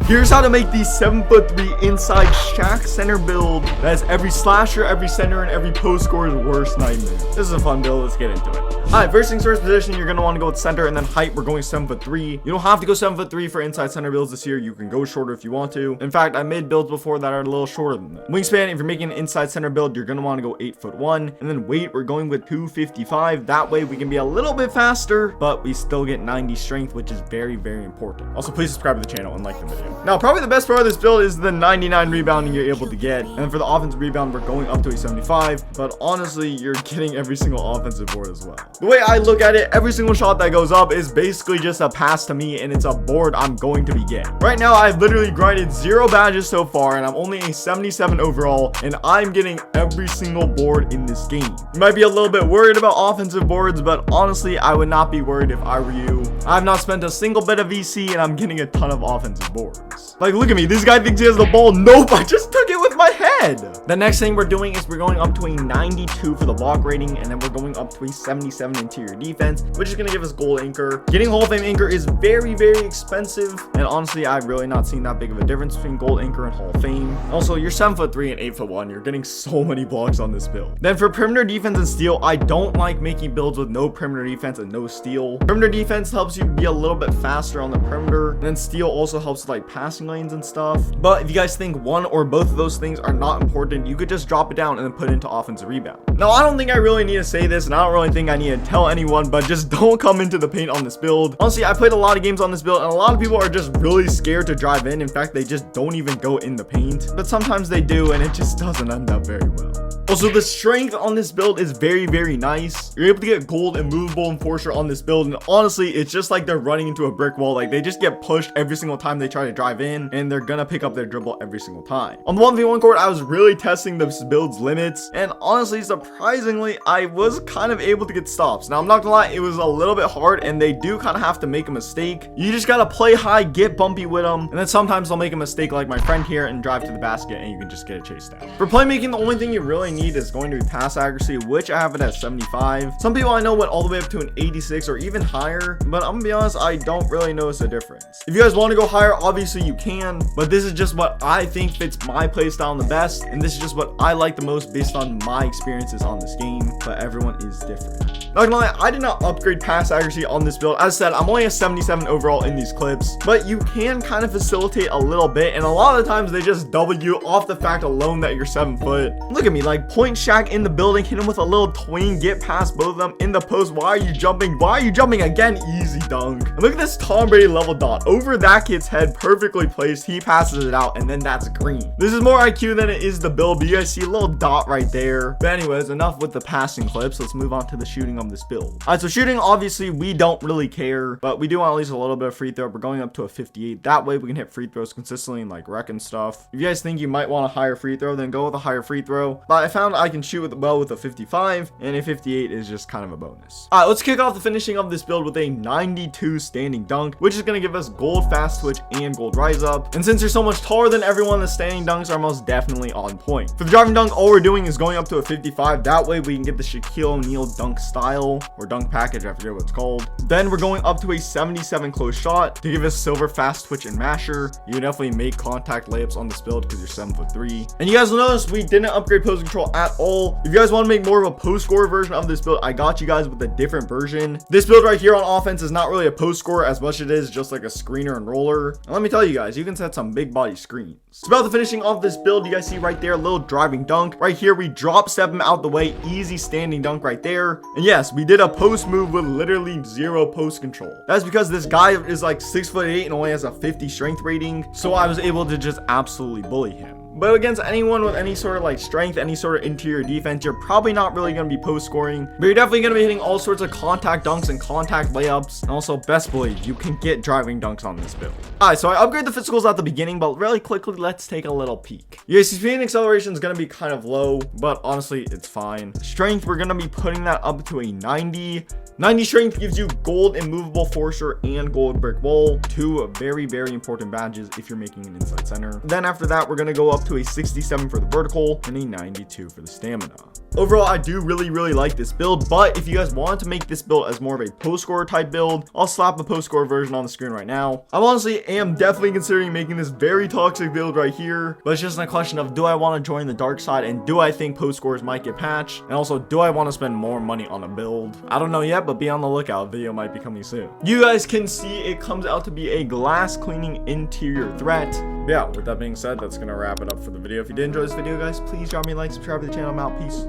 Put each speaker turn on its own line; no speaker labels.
Here's how to make the 7'3" inside shaq center build that is every slasher, every center, and every post scorer's worst nightmare. This is a fun build. Let's get into it. Alright, first things first, position, you're going to want to go with center, and then height, we're going 7'3". You don't have to go 7'3" for inside center builds this year. You can go shorter if you want to. In fact, I made builds before that are a little shorter than that. Wingspan, if you're making an inside center build, you're going to want to go 8'1", and then weight, we're going with 255. That way we can be a little bit faster, but we still get 90 strength, which is very, very important. Also, please subscribe to the channel and like the video. Now, probably the best part of this build is the 99 rebounding you're able to get, and then for the offensive rebound, we're going up to a 75, but honestly, you're getting every single offensive board as well. The way I look at it, every single shot that goes up is basically just a pass to me, and it's a board I'm going to be getting. Right now, I've literally grinded 0 badges so far, and I'm only a 77 overall, and I'm getting every single board in this game. You might be a little bit worried about offensive boards, but honestly, I would not be worried if I were you. I've not spent a single bit of VC, and I'm getting a ton of offensive boards. Like, look at me. This guy thinks he has the ball. Nope, I just took it with my head. The next thing we're doing is we're going up to a 92 for the block rating, and then we're going up to a 77 interior defense, which is going to give us gold anchor. Getting Hall of Fame anchor is very, very expensive, and honestly, I've really not seen that big of a difference between gold anchor and Hall of Fame. Also, you're 7'3" and 8'1". You're getting so many blocks on this build. Then for perimeter defense and steal, I don't like making builds with no perimeter defense and no steal. Perimeter defense helps you be a little bit faster on the perimeter, and then steal also helps with like passing lanes and stuff. But if you guys think one or both of those things are not important, you could just drop it down and then put it into offensive rebound. Now, I don't think I really need to say this, and I don't really think I need to tell anyone, but just don't come into the paint on this build. Honestly, I played a lot of games on this build, and a lot of people are just really scared to drive in. In fact, they just don't even go in the paint, but sometimes they do, and it just doesn't end up very well. Also, the strength on this build is very, very nice. You're able to get gold and movable enforcer on this build, and honestly, it's just like they're running into a brick wall. Like, they just get pushed every single time they try to drive in, and they're gonna pick up their dribble every single time. On the 1v1 court, I was really testing this build's limits, and honestly, surprisingly, I was kind of able to get stops. Now, I'm not gonna lie, it was a little bit hard, and they do kind of have to make a mistake. You just gotta play high, get bumpy with them, and then sometimes they'll make a mistake like my friend here and drive to the basket, and you can just get a chase down. For playmaking, the only thing you really need is going to be pass accuracy, which I have it at 75. Some people I know went all the way up to an 86 or even higher, but I'm gonna be honest, I don't really notice a difference. If you guys want to go higher, obviously you can, but this is just what I think fits my playstyle the best, and this is just what I like the most based on my experiences on this game, but everyone is different. Not gonna lie, I did not upgrade pass accuracy on this build. As I said, I'm only a 77 overall in these clips, but you can kind of facilitate a little bit, and a lot of the times they just double you off the fact alone that you're 7 foot. Look at me, like point shaq in the building, hit him with a little tween, get past both of them in the post. Why are you jumping? Why are you jumping again? Easy dunk. And look at this Tom Brady level dot over that kid's head, perfectly placed. He passes it out, and then that's green. This is more IQ than it is the build, but you guys see a little dot right there. But anyways, enough with the passing clips. Let's move on to the shooting of this build. All right, so shooting, obviously we don't really care, but we do want at least a little bit of free throw. We're going up to a 58. That way we can hit free throws consistently and like wreck and stuff. If you guys think you might want a higher free throw, then go with a higher free throw. But I found I can shoot with a 55, and a 58 is just kind of a bonus. All right, let's kick off the finishing of this build with a 92 standing dunk, which is going to give us gold fast twitch and gold rise up. And since you're so much taller than everyone, the standing dunks are most definitely on point. For the driving dunk, all we're doing is going up to a 55. That way we can get the Shaquille O'Neal dunk style or dunk package, I forget what it's called. Then we're going up to a 77 close shot to give us silver fast twitch and masher. You can definitely make contact layups on this build because you're 7'3". And you guys will notice we didn't upgrade post control at all. If you guys want to make more of a post scorer version of this build, I got you guys with a different version. This build right here on offense is not really a post scorer as much as it is just like a screener and roller. And let me tell you guys, you can set some big body screens. It's about the finishing of this build. You guys see right there, a little driving dunk. Right here, we drop step him out the way. Easy standing dunk right there. And yes, we did a post move with literally 0 post control. That's because this guy is like 6'8" and only has a 50 strength rating. So I was able to just absolutely bully him. But against anyone with any sort of like strength, any sort of interior defense, you're probably not really going to be post scoring, but you're definitely going to be hitting all sorts of contact dunks and contact layups. And also, best believe you can get driving dunks on this build. All right, so I upgrade the physicals at the beginning, but really quickly, let's take a little peek. Yeah, speed and acceleration is going to be kind of low, but honestly, it's fine. Strength, we're going to be putting that up to a 90. 90 strength gives you gold immovable forcer and gold brick wall, two very, very important badges if you're making an inside center. Then after that, we're going to go up to a 67 for the vertical and a 92 for the stamina. Overall, I do really like this build, but if you guys want to make this build as more of a post scorer type build, I'll slap the post scorer version on the screen right now. I honestly am definitely considering making this very toxic build right here, but it's just a question of, do I want to join the dark side, and do I think post scores might get patched, and also do I want to spend more money on a build? I don't know yet, but be on the lookout. Video might be coming soon. You guys can see it comes out to be a glass cleaning interior threat. But yeah, with that being said, that's gonna wrap it up for the video. If you did enjoy this video, guys, please drop me a like, subscribe to the channel. I'm out. Peace.